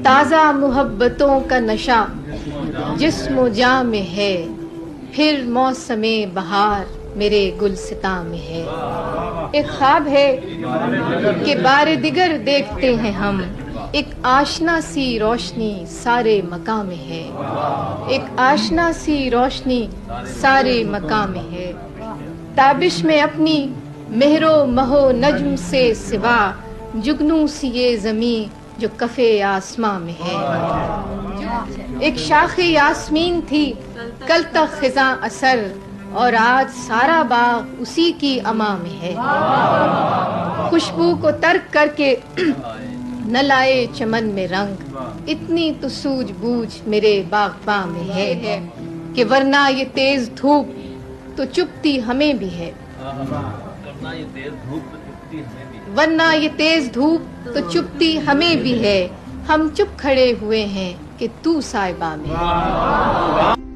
تازہ محبتوں کا نشہ جسم و جاں میں ہے، پھر موسم بہار میرے گلستاں میں ہے۔ ایک خواب ہے کہ بار دیگر دیکھتے ہیں ہم، ایک آشنا سی روشنی سارے مکاں میں ہے، ایک آشنا سی روشنی سارے مکاں میں ہے۔ تابش میں اپنی مہر و مہ و نجم سے سوا، جگنو سی یہ زمیں جو کف آسماں میں ہے۔ ایک شاخ یاسمین تھی کل تک خزاں اثر، اور آج سارا باغ اسی کی اما میں ہے۔ خوشبو کو ترک کر کے نہ لائے چمن میں رنگ، اتنی تو سوجھ بوجھ میرے باغباں میں ہے کہ ورنہ یہ تیز دھوپ تو چپتی ہمیں بھی ہے، ورنہ یہ تیز دھوپ تو چپتی ہمیں بھی ہے۔ ہم چپ کھڑے ہوئے ہیں کہ تو سائبہ میں ہے۔